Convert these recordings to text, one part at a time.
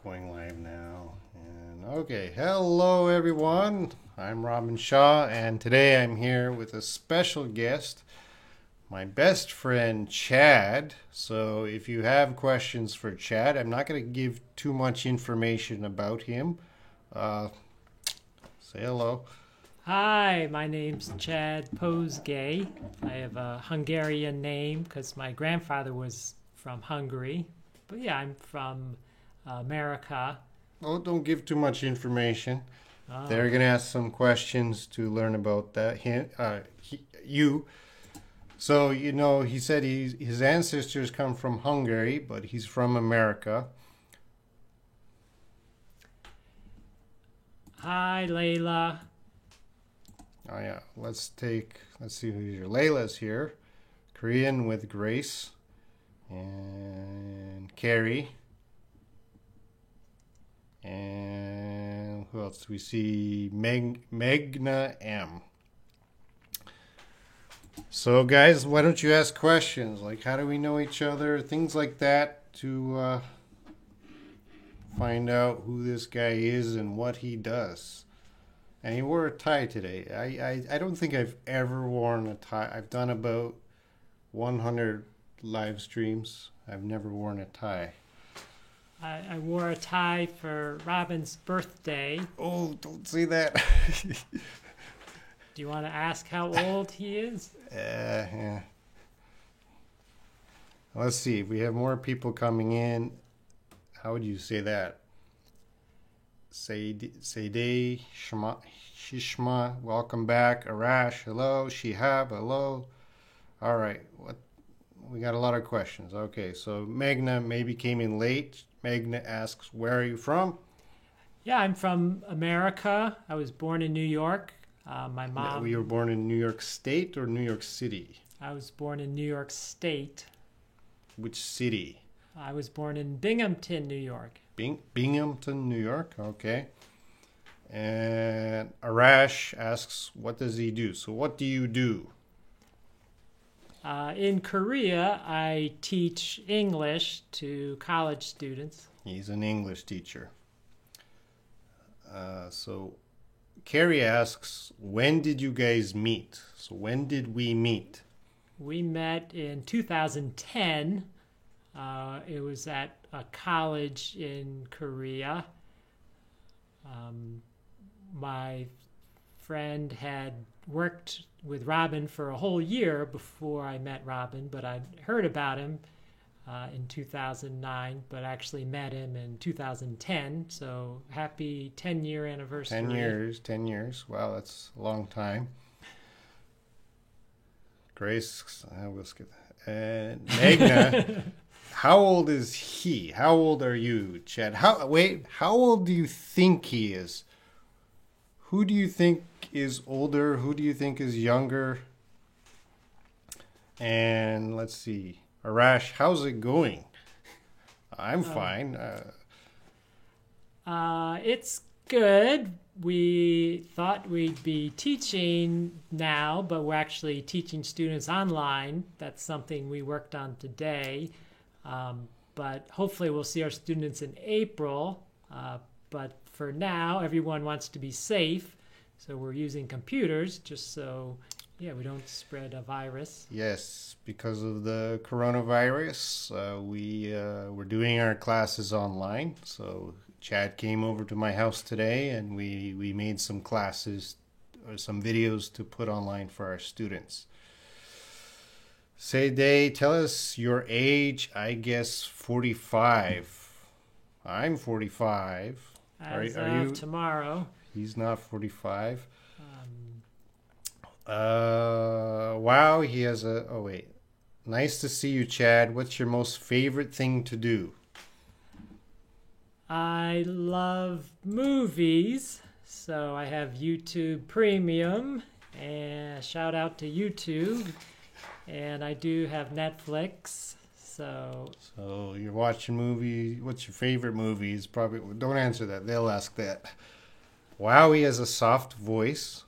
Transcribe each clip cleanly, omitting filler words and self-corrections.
Going live now. And okay, hello everyone. I'm Robin Shaw, and today I'm here with a special guest, my best friend Chad. So if you have questions for Chad, I'm not going to give too much information about him. Say hello. Hi, my name's Chad Pozgay. I have a Hungarian name because my grandfather was from Hungary. But yeah, I'm from America. Oh, don't give too much information. They're Oh, going to ask some questions to learn about that. You. So, he said his ancestors come from Hungary, but he's from America. hi, Layla. Oh, yeah. Let's see who's here. Layla's here. Korean with Grace. And Carrie. And who else? We see Megna M. So, guys, why don't you ask questions? Like, how do we know each other? Things like that to find out who this guy is and what he does. And he wore a tie today. I don't think I've ever worn a tie. I've done about 100 live streams. I've never worn a tie. I wore a tie for Robin's birthday. Oh, don't say that. Do you want to ask how old he is? Yeah. Let's see. If we have more people coming in, how would you say that? Seydeh, Shishma, welcome back. Arash, hello. Shihab, hello. All right. We got a lot of questions. Okay, so Magna maybe came in late. Magna asks, where are you from? Yeah, I'm from America. I was born in New York. My mom. You were born in New York State or New York City? I was born in New York State. Which city? I was born in Binghamton, New York. Binghamton, New York. Okay. And Arash asks, what does he do? So what do you do? In Korea, I teach English to college students. He's an English teacher. So Carrie asks, when did you guys meet? So when did we meet? We met in 2010. It was at a college in Korea. My friend had worked with Robin for a whole year before I met Robin, but I'd heard about him in 2009, but actually met him in 2010. So happy 10-year anniversary. 10 years. Wow, that's a long time. Grace, I will skip that. And Magna, how old is he? How old are you, Chad? How old do you think he is? Who do you think is older? Who do you think is younger? And let's see. Arash, how's it going? I'm fine. It's good. We thought we'd be teaching now, but we're actually teaching students online. That's something we worked on today. But hopefully we'll see our students in April. But for now, everyone wants to be safe. So we're using computers just so, we don't spread a virus. Yes, because of the coronavirus, we're doing our classes online. So Chad came over to my house today, and we made some classes or some videos to put online for our students. Seydeh, tell us your age. I guess 45. I'm 45. As Are of you? tomorrow. He's not 45. Wow, he has a... Oh, wait. Nice to see you, Chad. What's your most favorite thing to do? I love movies, so I have YouTube Premium, and shout out to YouTube. And I do have Netflix, so You're watching movie. What's your favorite movies? Probably don't answer that. They'll ask that. Wow, he has a soft voice.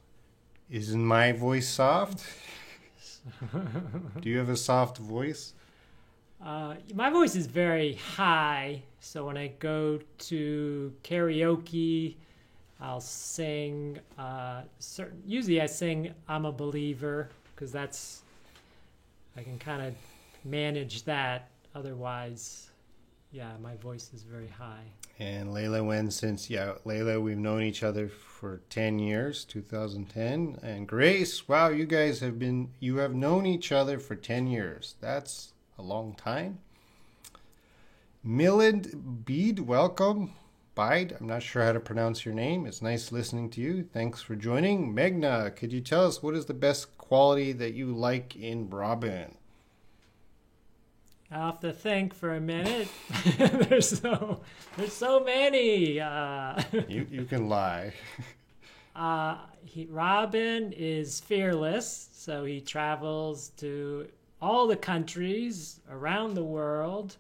Isn't my voice soft? Do you have a soft voice? My voice is very high, so when I go to karaoke, I'll sing certain. Usually, I sing "I'm a Believer" because I can kind of manage that. Otherwise, yeah, my voice is very high. And Layla, Layla, we've known each other for 10 years, 2010. And Grace, wow, you have known each other for 10 years. That's a long time. Milind Bede, welcome. Bide, I'm not sure how to pronounce your name. It's nice listening to you. Thanks for joining. Megna, could you tell us what is the best quality that you like in Robin? I'll have to think for a minute. there's so many. You can lie. Robin is fearless, so he travels to all the countries around the world.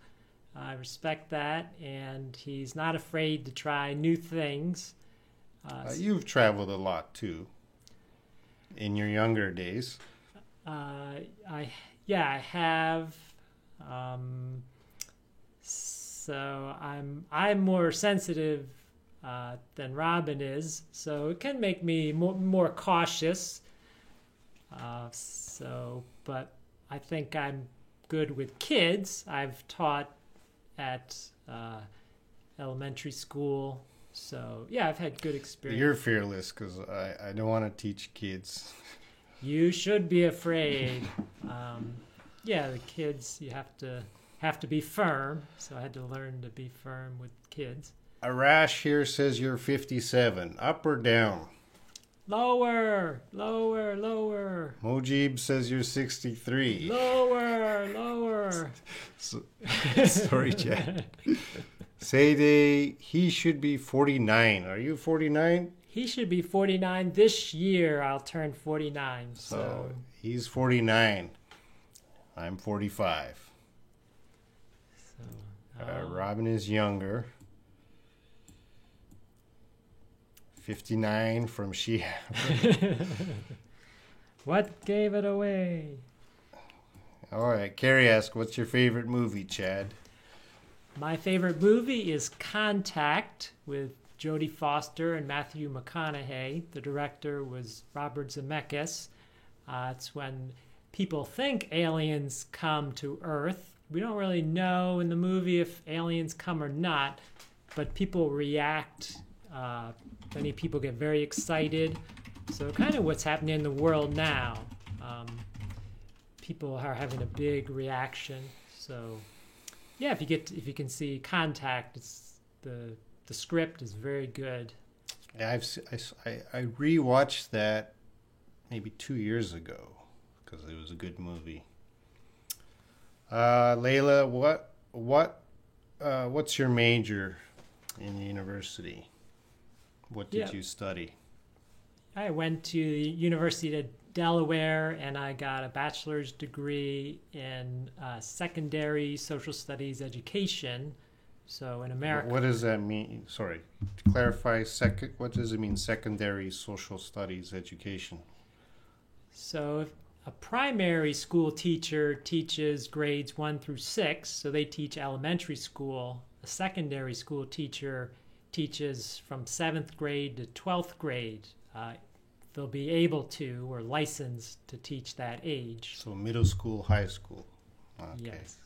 I respect that, and he's not afraid to try new things. You've traveled a lot too. In your younger days. I have. So I'm more sensitive than Robin is, so it can make me more cautious. But I think I'm good with kids. I've taught at elementary school, so yeah, I've had good experience. You're fearless because I don't want to teach kids. You should be afraid. Yeah, the kids, you have to be firm. So I had to learn to be firm with kids. Arash here says you're 57. Up or down? Lower, lower, lower. Mojib says you're 63. Lower, lower. Sorry, Chad. Sede, he should be 49. Are you 49? He should be 49 this year. I'll turn 49. So he's 49. I'm 45. Robin is younger. 59 from Shihab. What gave it away? All right. Carrie asks, what's your favorite movie, Chad? My favorite movie is Contact with Jodie Foster and Matthew McConaughey. The director was Robert Zemeckis. It's when people think aliens come to Earth. We don't really know in the movie if aliens come or not, but people react. Many people get very excited. So kind of what's happening in the world now. People are having a big reaction. So yeah, if you can see Contact, it's the script is very good. Yeah, I rewatched that maybe 2 years ago because it was a good movie. Layla, what's your major in university? What did you study? I went to the University of Delaware and I got a bachelor's degree in secondary social studies education. So in America. What does that mean? Sorry, to clarify, what does it mean, secondary social studies education? So if a primary school teacher teaches grades 1 through 6, so they teach elementary school. A secondary school teacher teaches from 7th grade to 12th grade. They'll be able to or licensed to teach that age. So middle school, high school. Okay. Yes.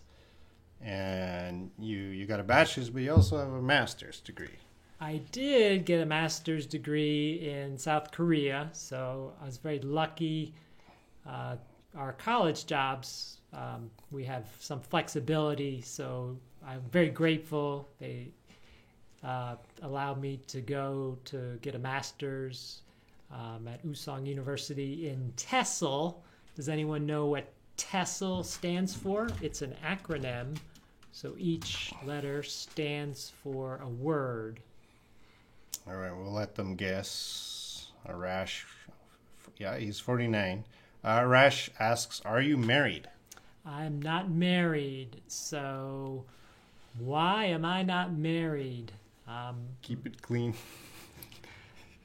And you got a bachelor's, but you also have a master's degree. I did get a master's degree in South Korea, so I was very lucky. Our college jobs, we have some flexibility, so I'm very grateful. They allowed me to go to get a master's at Usong University in TESOL. Does anyone know what TESOL stands for? It's an acronym, so each letter stands for a word. All right, we'll let them guess. Arash, yeah, he's 49. Arash asks, are you married? I'm not married, so why am I not married? Keep it clean.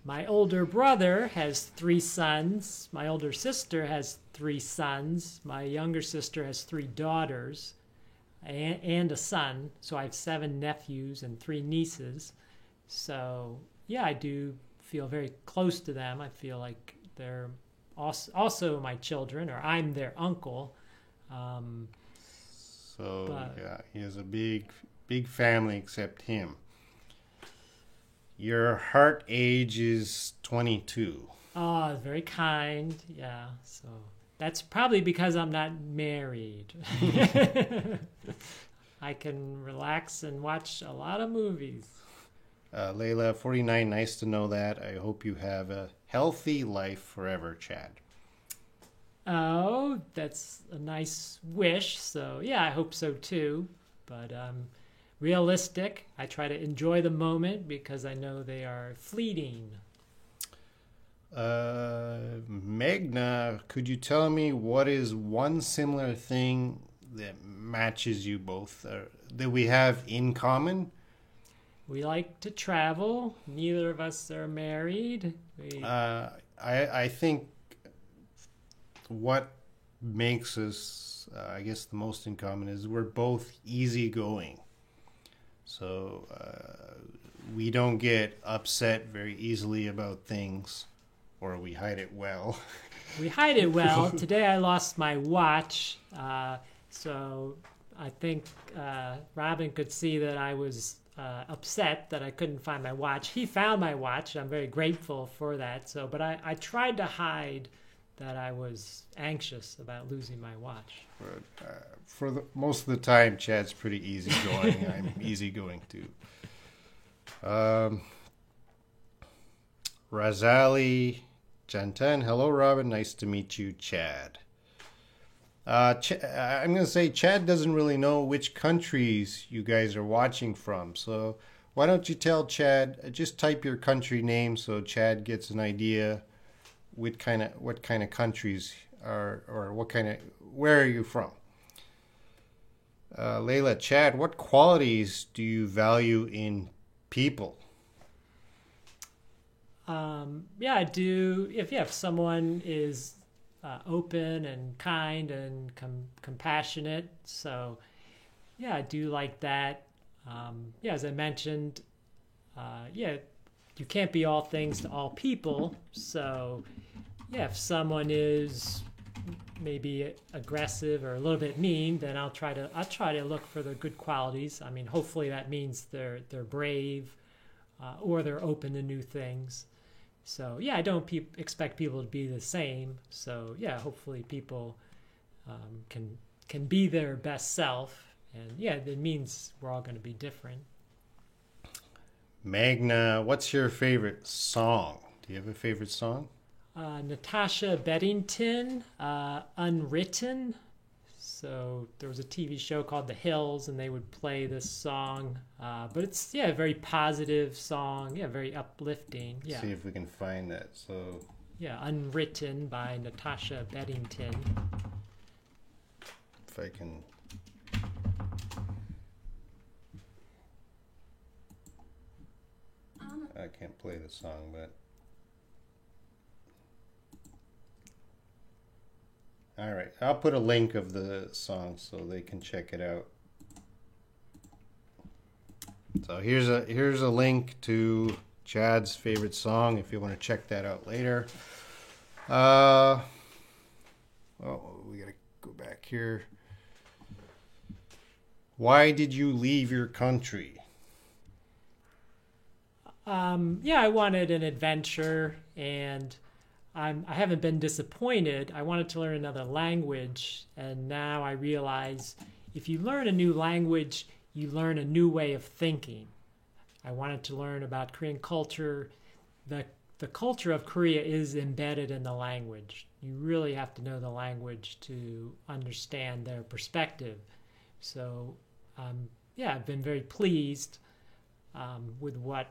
My older brother has 3 sons. My older sister has 3 sons. My younger sister has 3 daughters. and a son. So I have 7 nephews and 3 nieces. So yeah, I do feel very close to them. I feel like they're also my children, or I'm their uncle. Um, So but yeah, he has a big family except him. Your heart age is 22. oh, very kind. Yeah. So that's probably because I'm not married. I can relax and watch a lot of movies. Layla, 49, nice to know that. I hope you have a healthy life forever, Chad. Oh, that's a nice wish. So, yeah, I hope so too. But realistic. I try to enjoy the moment because I know they are fleeting. Magna, could you tell me what is one similar thing that matches you both, that we have in common? We like to travel. Neither of us are married. I think what makes us, I guess, the most in common is we're both easygoing. So we don't get upset very easily about things, or we hide it well. We hide it well. Today I lost my watch. So I think Robin could see that I was upset that I couldn't find my watch. He found my watch. I'm very grateful for that. So, but I tried to hide that I was anxious about losing my watch. But for the most of the time, Chad's pretty easygoing. I'm easygoing too. Razali Jantan, hello, Robin. Nice to meet you, Chad. I'm going to say Chad doesn't really know which countries you guys are watching from. So why don't you tell Chad, just type your country name so Chad gets an idea what kind of countries are, or where are you from? Layla, Chad, what qualities do you value in people? Yeah, I do. If someone is open and kind and compassionate, so yeah, I do like that. Yeah, as I mentioned, yeah, you can't be all things to all people. So yeah, if someone is maybe aggressive or a little bit mean, then I'll try to look for the good qualities. I mean, hopefully that means they're brave, or they're open to new things. So yeah, I don't expect people to be the same. So yeah, hopefully people can be their best self, and yeah, that means we're all going to be different. Magna, what's your favorite song? Do you have a favorite song? Natasha Bedington, Unwritten. So there was a TV show called The Hills, and they would play this song. But it's, yeah, a very positive song. Yeah, very uplifting. Yeah. See if we can find that. So yeah, Unwritten by Natasha Bedington. if I can. I can't play the song, but. All right, I'll put a link of the song so they can check it out. So here's a link to Chad's favorite song if you want to check that out later. Oh, we gotta go back here. Why did you leave your country? Yeah, I wanted an adventure, and I haven't been disappointed. I wanted to learn another language, and now I realize if you learn a new language, you learn a new way of thinking. I wanted to learn about Korean culture. The culture of Korea is embedded in the language. You really have to know the language to understand their perspective. So, yeah, I've been very pleased with what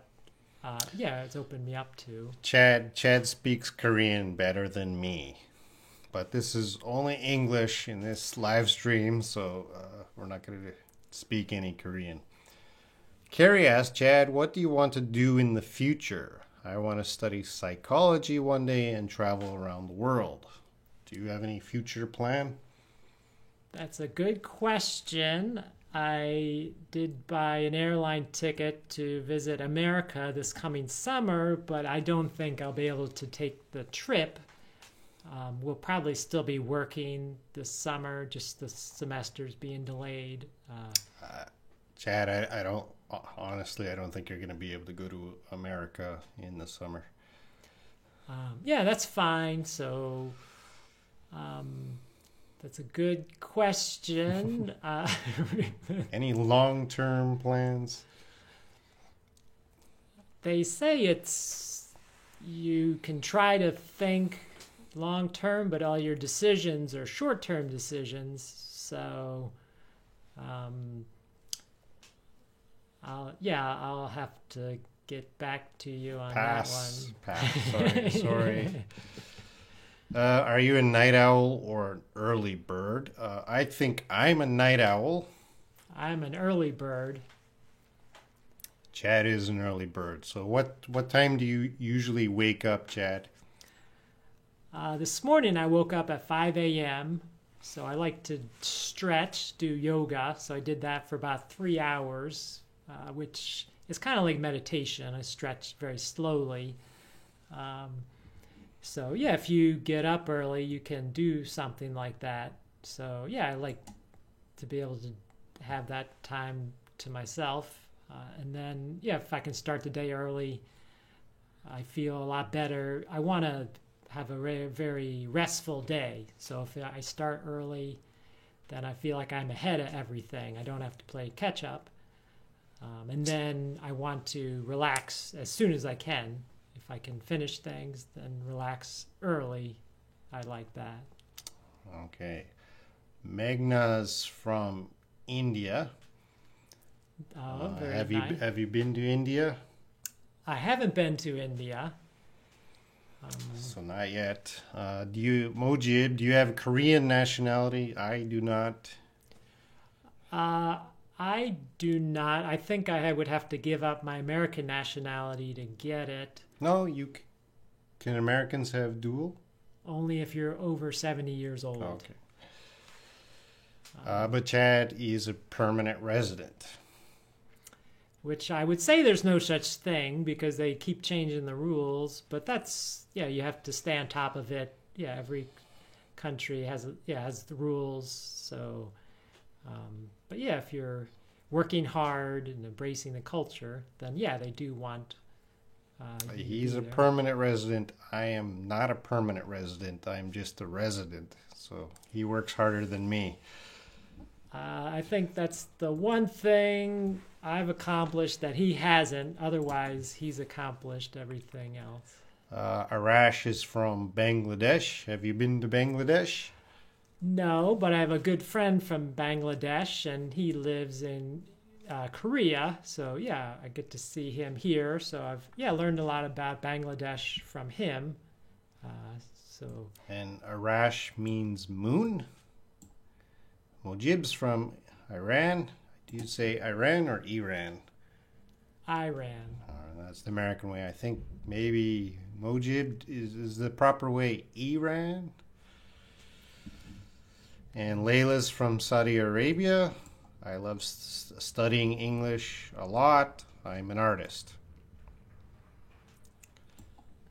it's opened me up to. Chad speaks Korean better than me, but this is only English in this live stream, so we're not going to speak any Korean. Carrie asked, Chad, what do you want to do in the future? I want to study psychology one day and travel around the world. Do you have any future plan? That's a good question. I did buy an airline ticket to visit America this coming summer, but I don't think I'll be able to take the trip. We'll probably still be working this summer, just the semester's being delayed. Chad, I don't honestly. I don't think you're going to be able to go to America in the summer. Yeah, that's fine. So that's a good question. Any long-term plans? They say you can try to think long term, but all your decisions are short term decisions. So, I'll have to get back to you on Pass. that one. Pass. Sorry. Are you a night owl or an early bird? I think I'm a night owl. I'm an early bird. Chad is an early bird. So what time do you usually wake up, Chad? This morning I woke up at 5 a.m. So I like to stretch, do yoga. So I did that for about 3 hours, which is kind of like meditation. I stretch very slowly. So yeah, if you get up early, you can do something like that. So yeah, I like to be able to have that time to myself. And then, yeah, if I can start the day early, I feel a lot better. I want to have a very, very restful day. So if I start early, then I feel like I'm ahead of everything. I don't have to play catch up. And then I want to relax as soon as I can. If I can finish things, then relax early. I like that. Okay. Megna's from India. Very have nice. you been to India? I haven't been to India. So not yet. Mojib, do you have Korean nationality? I do not. I do not. I think I would have to give up my American nationality to get it. No, can Americans have dual? Only if you're over 70 years old. Okay. But Chad is a permanent resident. Which I would say there's no such thing because they keep changing the rules. But that's, yeah, you have to stay on top of it. Yeah, every country has the rules. So, but yeah, if you're working hard and embracing the culture, then yeah, they do want. He's a permanent resident. I am not a permanent resident. I'm just a resident. So he works harder than me. I think that's the one thing I've accomplished that he hasn't. Otherwise, he's accomplished everything else. Arash is from Bangladesh. Have you been to Bangladesh? No, but I have a good friend from Bangladesh, and he lives in Korea. So yeah, I get to see him here. So I've learned a lot about Bangladesh from him. And Arash means moon. Mojib's from Iran. Do you say Iran or Iran? Iran. That's the American way. I think maybe Mojib is the proper way. Iran. And Layla's from Saudi Arabia. I love studying English a lot. I'm an artist.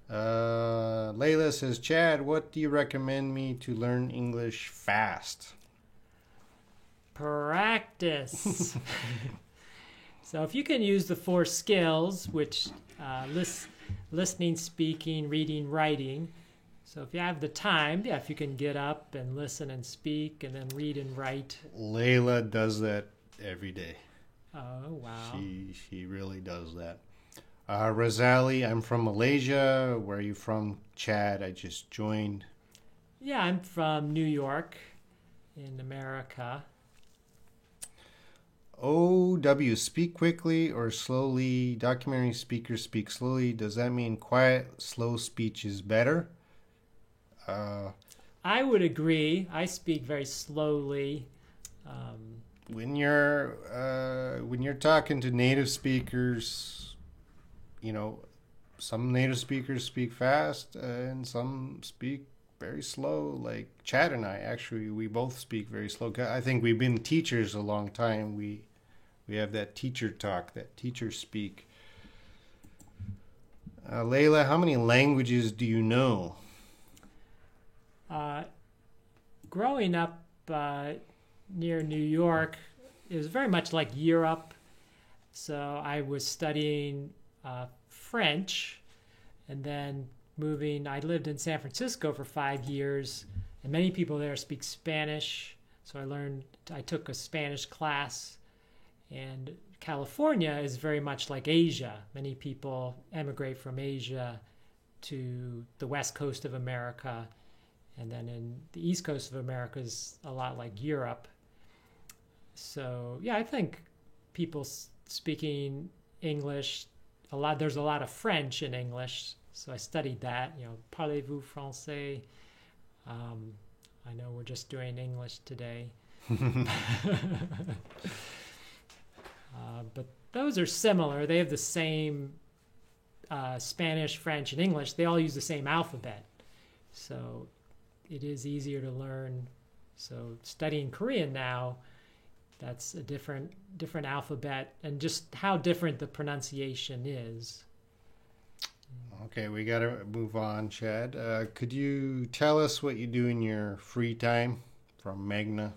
Layla says, Chad, what do you recommend me to learn English fast? Practice. So if you can use the 4 skills, which listening, speaking, reading, writing. So if you have the time, if you can get up and listen and speak and then read and write. Layla does that every day. Oh, wow. She really does that. Razali, I'm from Malaysia. Where are you from, Chad? I just joined. Yeah, I'm from New York in America. OW, speak quickly or slowly. Documentary speakers speak slowly. Does that mean quiet, slow speech is better? I would agree. I speak very slowly. When you're talking to native speakers, some native speakers speak fast and some speak very slow. Like Chad and I, actually, we both speak very slow. I think we've been teachers a long time. We have that teacher talk, that teacher speak. Layla, how many languages do you know? Growing up near New York, it was very much like Europe. So I was studying French, and then I lived in San Francisco for 5 years, and many people there speak Spanish. So I took a Spanish class, and California is very much like Asia. Many people emigrate from Asia to the west coast of America, and then in the east coast of America is a lot like Europe. So yeah, I think people speaking English, there's a lot of French in English, so I studied that. Parlez-vous français? I know we're just doing English today. But those are similar. They have the same Spanish, French, and English. They all use the same alphabet, so it is easier to learn. So studying Korean now, that's a different alphabet, and just how different the pronunciation is. Okay, we got to move on, Chad. Could you tell us what you do in your free time from Magna?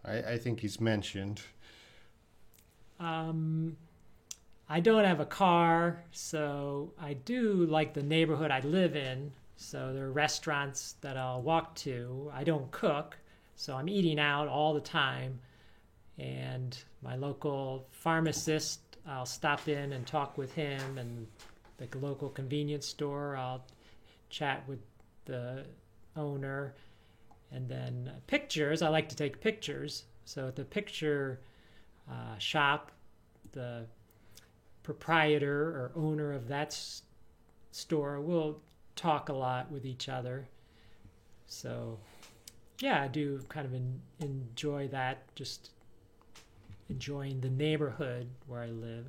I think he's mentioned. I don't have a car, so I do like the neighborhood I live in. So there are restaurants that I'll walk to. I don't cook, so I'm eating out all the time. And my local pharmacist, I'll stop in and talk with him, and the local convenience store, I'll chat with the owner. And then pictures, I like to take pictures. So at the picture shop, the proprietor or owner of that store will talk a lot with each other. So yeah, I do kind of enjoy that, just enjoying the neighborhood where I live.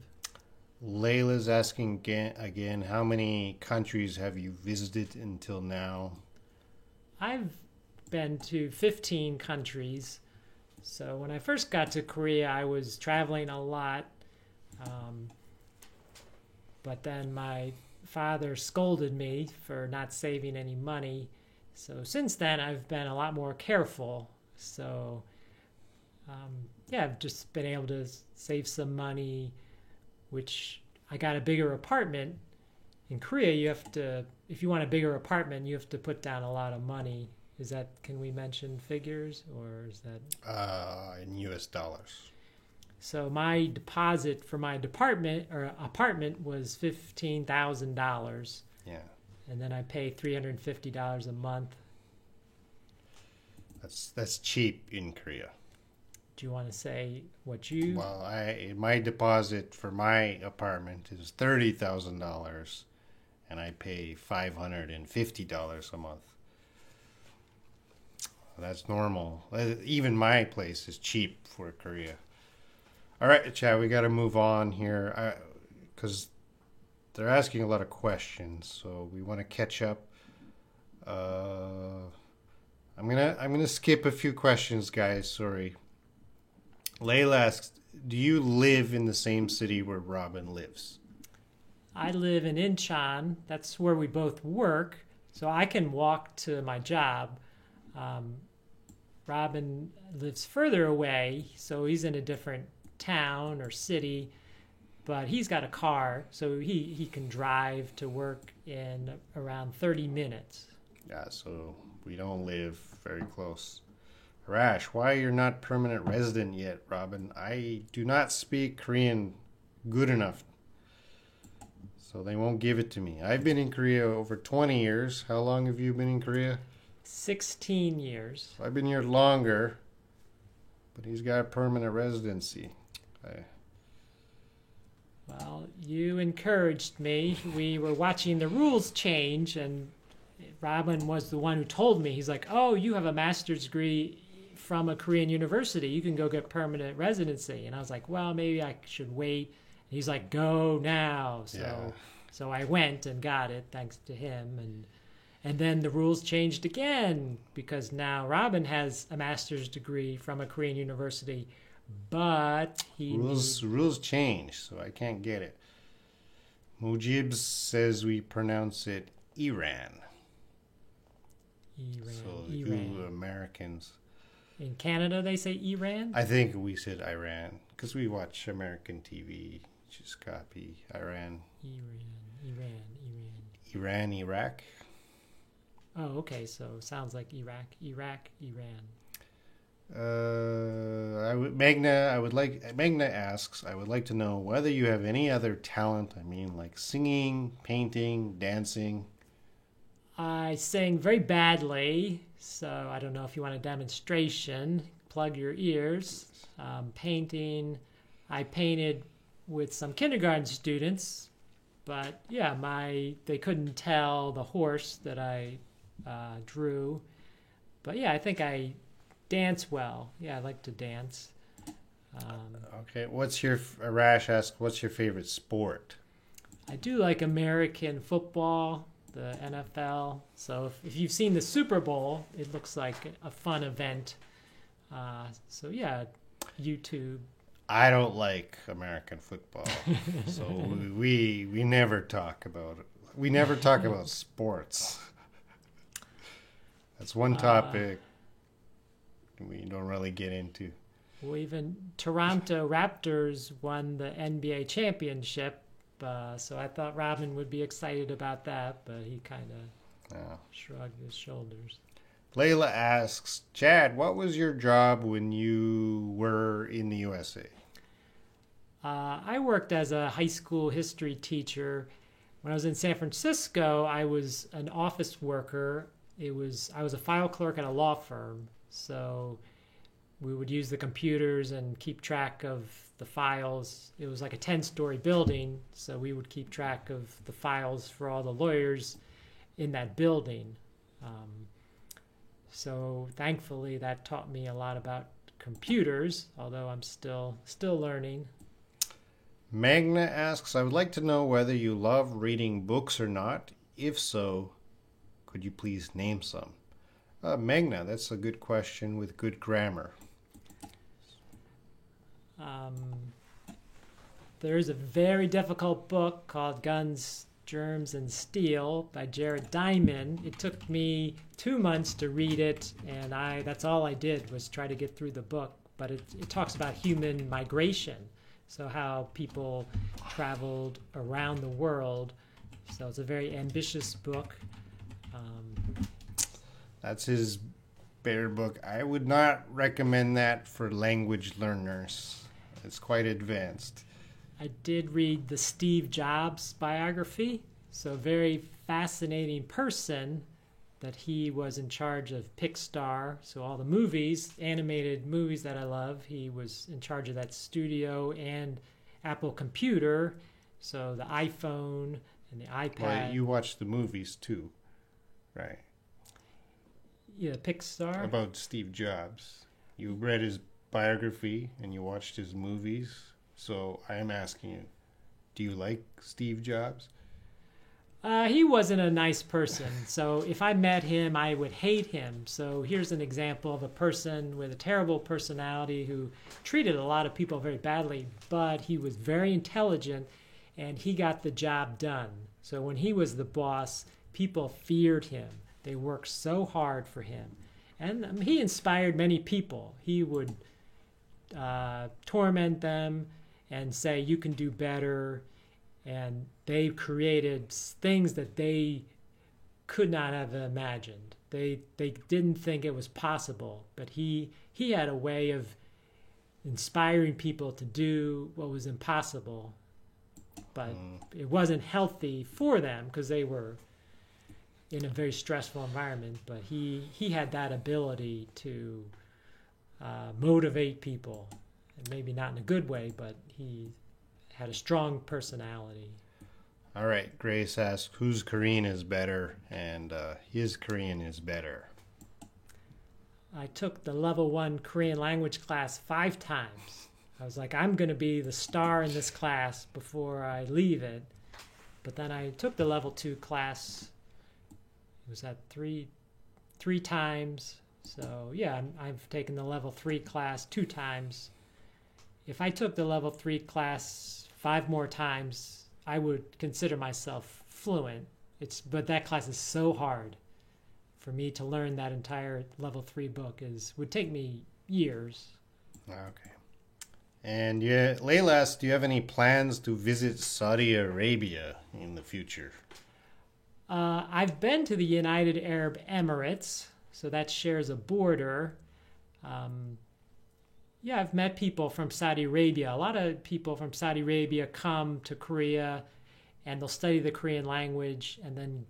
Layla's asking again, how many countries have you visited until now? I've been to 15 countries. So when I first got to Korea, I was traveling a lot. But then my father scolded me for not saving any money. So since then, I've been a lot more careful. So yeah, I've just been able to save some money, which I got a bigger apartment. In Korea, if you want a bigger apartment, you have to put down a lot of money. Can we mention figures, or is that? In US dollars. So my deposit for my apartment was $15,000. Yeah. And then I pay $350 a month. That's cheap in Korea. Do you want to say what you? Well, my deposit for my apartment is $30,000, and I pay $550 a month. That's normal. Even my place is cheap for Korea. All right, Chad, we got to move on here because they're asking a lot of questions, so we want to catch up. I'm gonna skip a few questions, guys. Sorry. Layla asks, "Do you live in the same city where Robin lives?" I live in Incheon. That's where we both work, so I can walk to my job. Robin lives further away, so he's in a different town or city, but he's got a car, so he can drive to work in around 30 minutes. Yeah, so we don't live very close. Rash, why you're not permanent resident yet, Robin? I do not speak Korean good enough, so they won't give it to me. I've been in Korea over 20 years. How long have you been in Korea? 16 years. I've been here longer, but he's got a permanent residency. Well, you encouraged me. We were watching the rules change, and Robin was the one who told me. He's like, "Oh, you have a master's degree from a Korean university. You can go get permanent residency." And I was like, "Well, maybe I should wait." And he's like, "Go now." So I went and got it, thanks to him. And then the rules changed again because now Robin has a master's degree from a Korean university, but rules change, so I can't get it. Mujib says we pronounce it Iran. So you Americans. In Canada, they say Iran? I think we said Iran because we watch American TV. Just copy Iran. Iran, Iraq. Oh, okay. So sounds like Iraq, Iran. Magna asks, I would like to know whether you have any other talent. I mean, like singing, painting, dancing. I sing very badly, so I don't know if you want a demonstration. Plug your ears. Painting, I painted with some kindergarten students, but yeah, they couldn't tell the horse that I drew. But yeah, I think I dance well. Yeah, I like to dance. Okay, Arash asks, what's your favorite sport? I do like American football, the NFL. So if you've seen the Super Bowl, it looks like a fun event. So yeah, YouTube. I don't like American football, so we never talk about it. We never talk about sports. That's one topic we don't really get into. Well, even Toronto Raptors won the NBA championship, so I thought Robin would be excited about that, but he kind of shrugged his shoulders. Layla asks, Chad, what was your job when you were in the USA? I worked as a high school history teacher. When I was in San Francisco, I was an office worker. I was a file clerk at a law firm, so we would use the computers and keep track of the files. It was like a 10-story building, so we would keep track of the files for all the lawyers in that building. So thankfully, that taught me a lot about computers, although I'm still learning. Magna asks, I would like to know whether you love reading books or not. If so, could you please name some? Magna, that's a good question with good grammar. There is a very difficult book called Guns, Germs, and Steel by Jared Diamond. It took me 2 months to read it, and that's all I did was try to get through the book. But it talks about human migration, so how people traveled around the world. So it's a very ambitious book. That's his better book. I would not recommend that for language learners. It's quite advanced. I did read the Steve Jobs biography. So a very fascinating person, that he was in charge of Pixar. So all the movies, animated movies that I love, he was in charge of that studio, and Apple Computer. So the iPhone and the iPad. Well, you watched the movies too, right? Yeah, Pixar. About Steve Jobs. You read his biography and you watched his movies. So I am asking you, do you like Steve Jobs? He wasn't a nice person. So if I met him, I would hate him. So here's an example of a person with a terrible personality who treated a lot of people very badly, but he was very intelligent and he got the job done. So when he was the boss, people feared him. They worked so hard for him. And he inspired many people. He would torment them and say, you can do better. And they created things that they could not have imagined. They didn't think it was possible. But he had a way of inspiring people to do what was impossible. But it wasn't healthy for them because they were in a very stressful environment, but he had that ability to motivate people, and maybe not in a good way, but he had a strong personality. All right, Grace asks, whose Korean is better? And his Korean is better. I took the level 1 Korean language class 5 times. I was like, I'm going to be the star in this class before I leave it. But then I took the level 2 class, was at three times. So yeah, I've taken the level 3 class 2 times. If I took the level 3 class 5 more times, I would consider myself fluent. But that class is so hard. For me to learn that entire level 3 book would take me years. Okay. And yeah, Layla asks, do you have any plans to visit Saudi Arabia in the future? I've been to the United Arab Emirates, so that shares a border. Yeah, I've met people from Saudi Arabia. A lot of people from Saudi Arabia come to Korea and they'll study the Korean language and then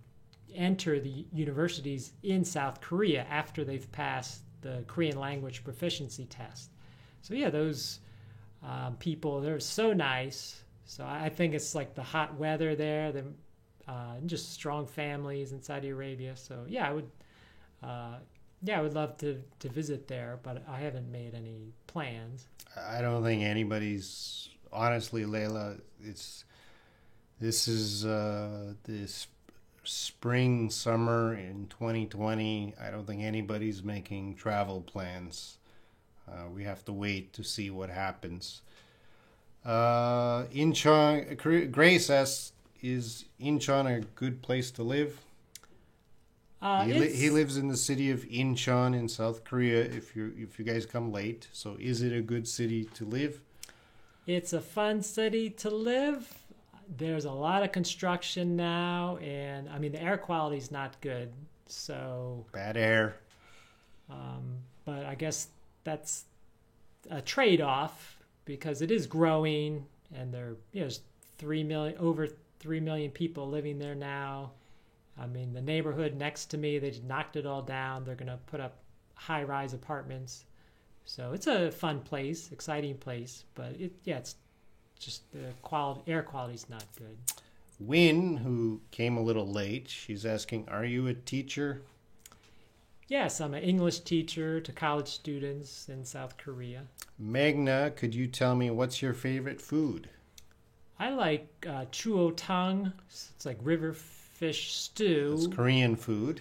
enter the universities in South Korea after they've passed the Korean language proficiency test. So yeah, those people, they're so nice. So I think it's like the hot weather there, just strong families in Saudi Arabia. So yeah, I would love to visit there, but I haven't made any plans. I don't think anybody's, honestly, Layla, this is this spring, summer in 2020. I don't think anybody's making travel plans. We have to wait to see what happens. Incheon, Grace asks, is Incheon a good place to live? He lives in the city of Incheon in South Korea. If you guys come late, so is it a good city to live? It's a fun city to live. There's a lot of construction now, and I mean the air quality is not good. So bad air. But I guess that's a trade-off because it is growing, and there's over 3 million people living there now. I mean, the neighborhood next to me, they just knocked it all down. They're going to put up high-rise apartments. So it's a fun place, exciting place, but it's just the air quality is not good. Win, who came a little late, she's asking, are you a teacher? Yes, I'm an English teacher to college students in South Korea. Magna, could you tell me what's your favorite food? I like chuo tang. It's like river fish stew. It's Korean food.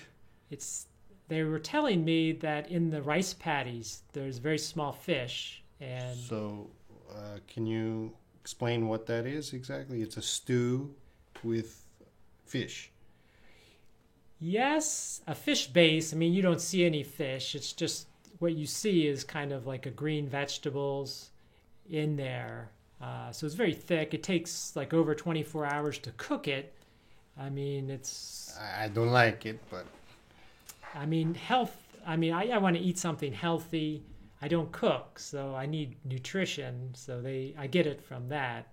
They were telling me that in the rice paddies there's very small fish, and so can you explain what that is exactly? It's a stew with fish. Yes, a fish base. I mean, you don't see any fish. It's just what you see is kind of like a green vegetables in there. So it's very thick. It takes like over 24 hours to cook it. I mean, I don't like it, but I mean, I want to eat something healthy. I don't cook, so I need nutrition. So I get it from that.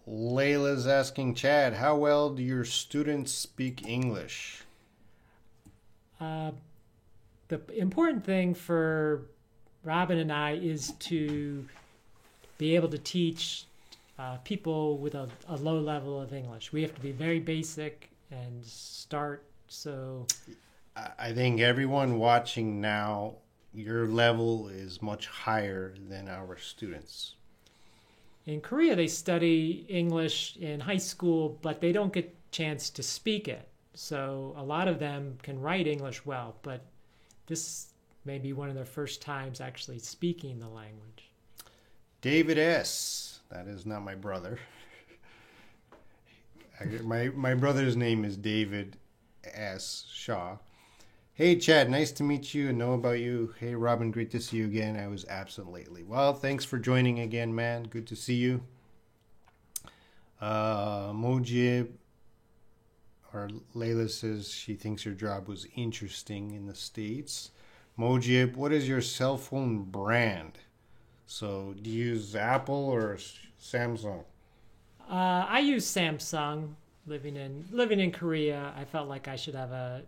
Layla's asking Chad, how well do your students speak English? The important thing for Robin and I is to be able to teach people with a low level of English. We have to be very basic and start. So I think everyone watching now, your level is much higher than our students. In Korea, they study English in high school, but they don't get a chance to speak it. So a lot of them can write English well, but this may be one of their first times actually speaking the language. David S. That is not my brother. My brother's name is David S. Shaw. Hey, Chad, nice to meet you and know about you. Hey, Robin, great to see you again. I was absent lately. Well, thanks for joining again, man. Good to see you. Mojib, or Layla says she thinks your job was interesting in the States. Mojib, what is your cell phone brand? So, do you use Apple or Samsung? I use Samsung. Living in Korea, I felt like I should have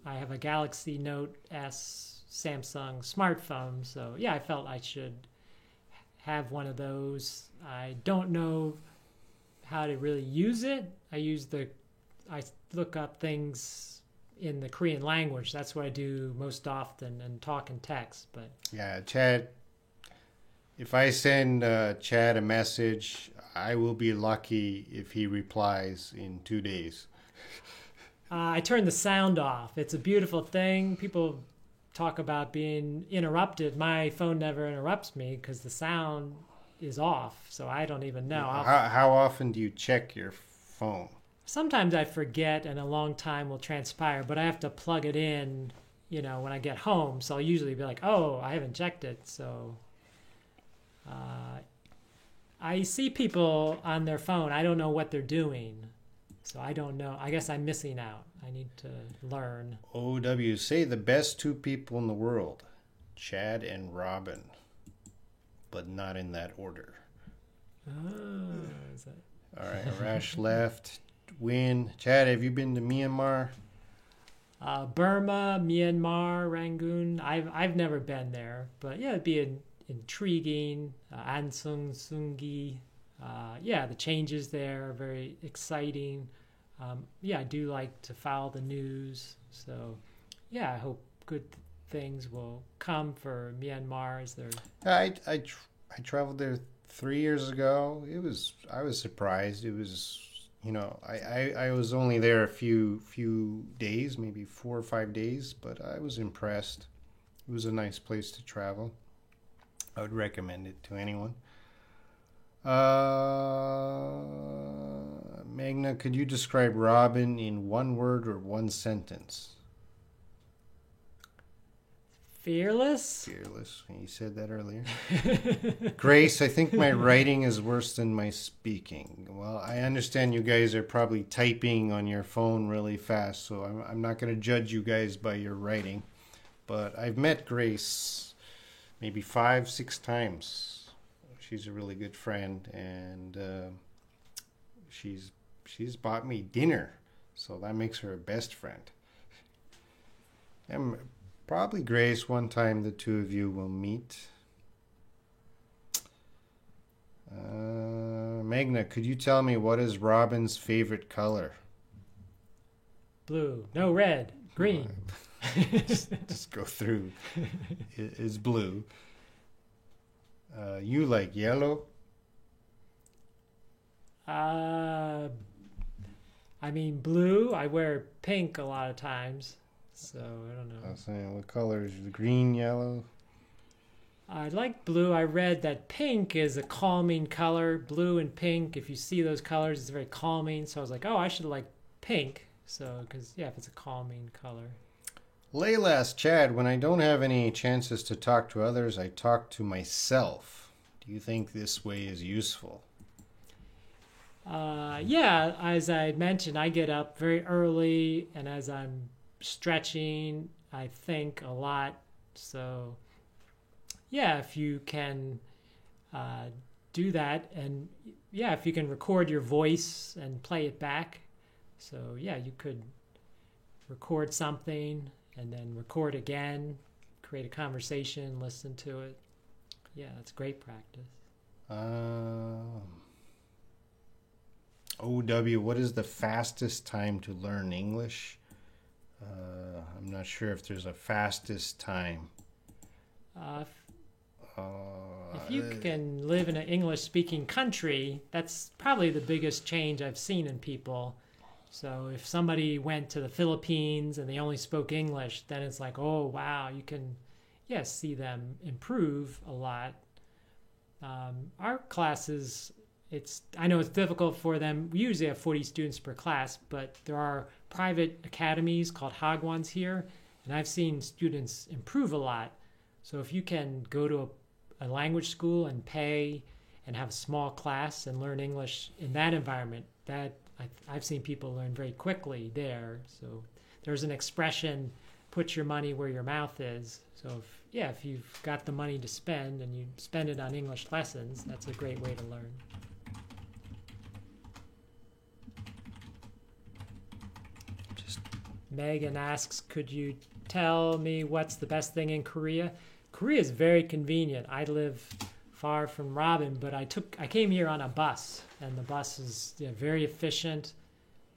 I have a Galaxy Note S Samsung smartphone, so yeah, I felt I should have one of those. I don't know how to really use it. I look up things in the Korean language. That's what I do most often, and talk and text. But yeah, Chad, if I send Chad a message, I will be lucky if he replies in 2 days. I turned the sound off. It's a beautiful thing. People talk about being interrupted. My phone never interrupts me because the sound is off, so I don't even know. How often do you check your phone? Sometimes I forget and a long time will transpire, but I have to plug it in, when I get home. So I'll usually be like, oh, I haven't checked it. So I see people on their phone. I don't know what they're doing. So I don't know. I guess I'm missing out. I need to learn. OW, say the best two people in the world, Chad and Robin, but not in that order. Oh, is that... All right, Arash left. Win. Chad, have you been to Myanmar? Burma, Myanmar, Rangoon. I've never been there, but yeah, it'd be intriguing. Ansung Sungi. The changes there are very exciting. I do like to follow the news. So, I hope good things will come for Myanmar as they're... I traveled there 3 years ago. I was surprised. It was, I was only there a few days, maybe 4 or 5 days, but I was impressed. It was a nice place to travel. I would recommend it to anyone. Magna, could you describe Robin in one word or one sentence? Fearless? Fearless. You said that earlier. Grace, I think my writing is worse than my speaking. Well, I understand you guys are probably typing on your phone really fast, so I'm not going to judge you guys by your writing. But I've met Grace maybe 5-6 times. She's a really good friend, and she's bought me dinner, so that makes her a best friend. And probably, Grace, one time the two of you will meet. Magna, could you tell me what is Robin's favorite color? Blue. No, red. Green. Just go through. It is blue. You like yellow? Blue. I wear pink a lot of times, so I don't know. I was saying, what color is the green, yellow? I like blue. I read that pink is a calming color. Blue and pink, if you see those colors, it's very calming. So I was like, oh, I should like pink. So, because, if it's a calming color. Layla asked Chad, when I don't have any chances to talk to others, I talk to myself. Do you think this way is useful? As I mentioned, I get up very early, and as I'm stretching, I think a lot. So, if you can do that, and if you can record your voice and play it back. So, you could record something and then record again, create a conversation, listen to it. Yeah, that's great practice. OW, what is the fastest time to learn English? I'm not sure if there's a fastest time. If you can live in an English-speaking country, that's probably the biggest change I've seen in people. So if somebody went to the Philippines and they only spoke English, then it's like, oh, wow, you can, see them improve a lot. Our classes, I know it's difficult for them. We usually have 40 students per class, but there are private academies called Hagwons here, and I've seen students improve a lot. So if you can go to a language school and pay and have a small class and learn English in that environment, I've seen people learn very quickly there. So there's an expression, put your money where your mouth is. So if you've got the money to spend and you spend it on English lessons, that's a great way to learn. Megan asks, could you tell me what's the best thing in Korea? Korea is very convenient. I live far from Robin, but I came here on a bus, and the bus is very efficient.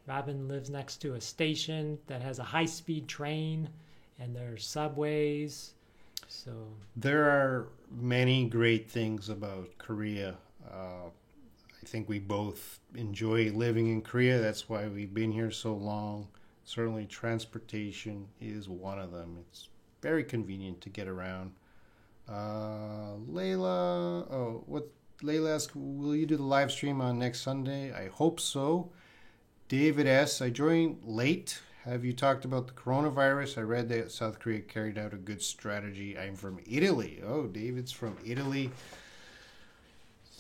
Robin lives next to a station that has a high-speed train, and there are subways. So there are many great things about Korea. I think we both enjoy living in Korea. That's why we've been here so long. Certainly, transportation is one of them. It's very convenient to get around. Layla, oh, what? Layla asked, will you do the live stream on next Sunday? I hope so. David S., I joined late. Have you talked about the coronavirus? I read that South Korea carried out a good strategy. I'm from Italy. Oh, David's from Italy.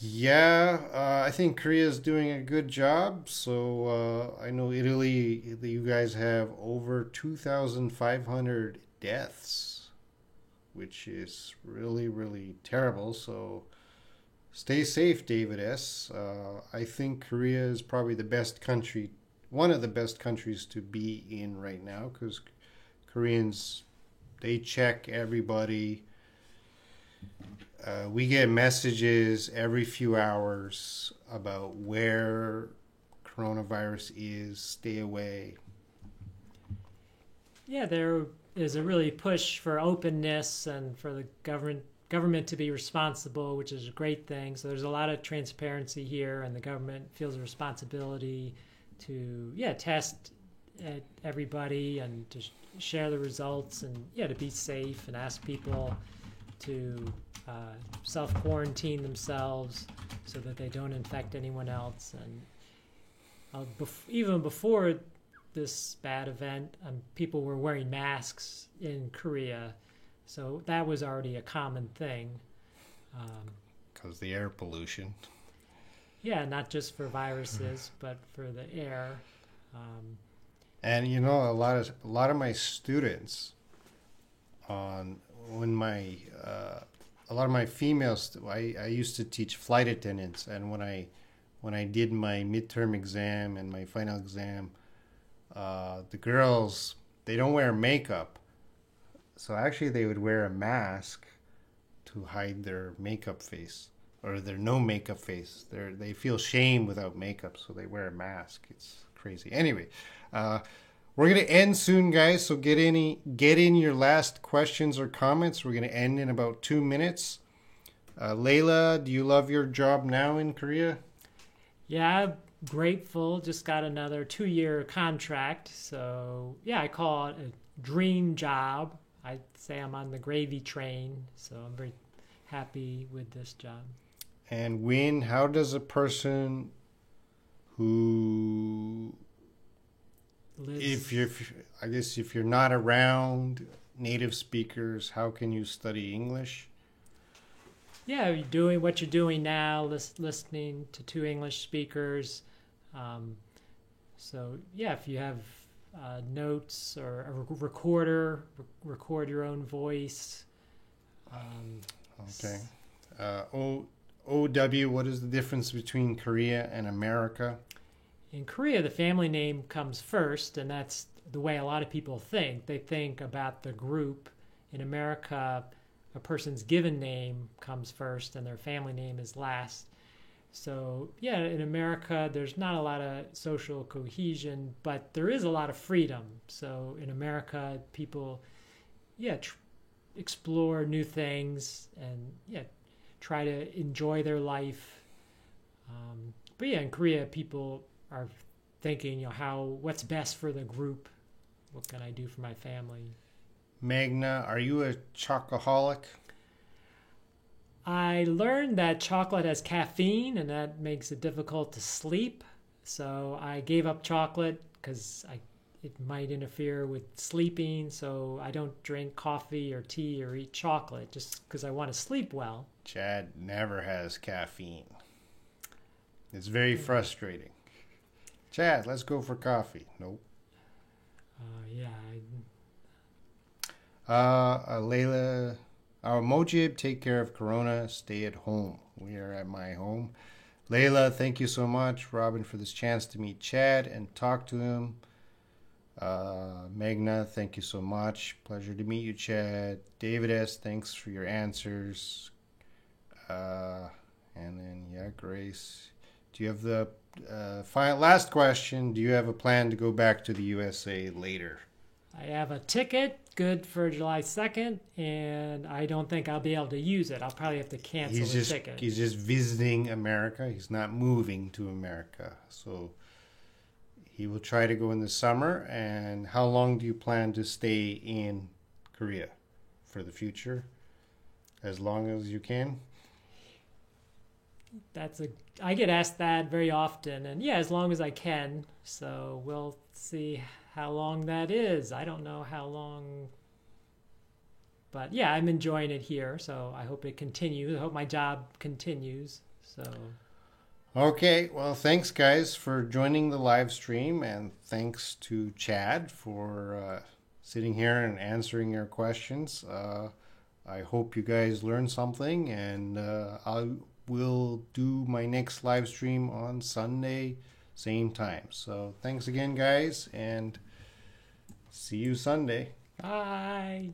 Yeah, I think Korea is doing a good job. So I know Italy, you guys have over 2,500 deaths, which is really, really terrible. So stay safe, David S. I think Korea is probably the best country, one of the best countries to be in right now, because Koreans, they check everybody. We get messages every few hours about where coronavirus is. Stay away. Yeah, there is a really push for openness and for the government to be responsible, which is a great thing. So there's a lot of transparency here, and the government feels a responsibility to test everybody and to share the results, and to be safe, and ask people to self-quarantine themselves so that they don't infect anyone else. And even before this bad event, people were wearing masks in Korea, so that was already a common thing. Because the air pollution. Yeah, not just for viruses, but for the air. And a lot of my students a lot of my females, I used to teach flight attendants, and when I did my midterm exam and my final exam, the girls, they don't wear makeup, so actually they would wear a mask to hide their makeup face, or their no makeup face. They feel shame without makeup, so they wear a mask. It's crazy. Anyway, we're gonna end soon, guys. So get in your last questions or comments. We're gonna end in about 2 minutes. Layla, do you love your job now in Korea? Yeah, I'm grateful. Just got another 2-year contract, so I call it a dream job. I'd say I'm on the gravy train, so I'm very happy with this job. And Win, how does a person who, if you're not around native speakers, how can you study English? Yeah, you're doing what you're doing now, listening to 2 English speakers. So if you have notes or a recorder, record your own voice. Okay. OW, what is the difference between Korea and America? In Korea, the family name comes first, and that's the way a lot of people think. They think about the group. In America, a person's given name comes first and their family name is last. So, in America, there's not a lot of social cohesion, but there is a lot of freedom. So in America, people, explore new things and, try to enjoy their life. But in Korea, people are thinking, what's best for the group? What can I do for my family? Magna, are you a chocoholic? I learned that chocolate has caffeine, and that makes it difficult to sleep. So I gave up chocolate because it might interfere with sleeping. So I don't drink coffee or tea or eat chocolate just because I want to sleep well. Chad never has caffeine. It's very frustrating. Chad, let's go for coffee. Nope. Layla, our Mojib, take care of Corona. Stay at home. We are at my home. Layla, thank you so much, Robin, for this chance to meet Chad and talk to him. Magna, thank you so much. Pleasure to meet you, Chad. David S., thanks for your answers. And then, Grace. Do you have the last question? Do you have a plan to go back to the USA later? I have a ticket good for July 2nd, and I don't think I'll be able to use it. I'll probably have to cancel the ticket. He's just visiting America. He's not moving to America. So he will try to go in the summer. And how long do you plan to stay in Korea for the future? As long as you can? I get asked that very often, and yeah, as long as I can. So we'll see how long that is. I don't know how long, but yeah, I'm enjoying it here, so I hope it continues. I hope my job continues. So Okay, well, thanks guys for joining the live stream, and thanks to Chad for sitting here and answering your questions. I hope you guys learned something, and I will do my next live stream on Sunday, same time. So thanks again, guys, and see you Sunday. bye.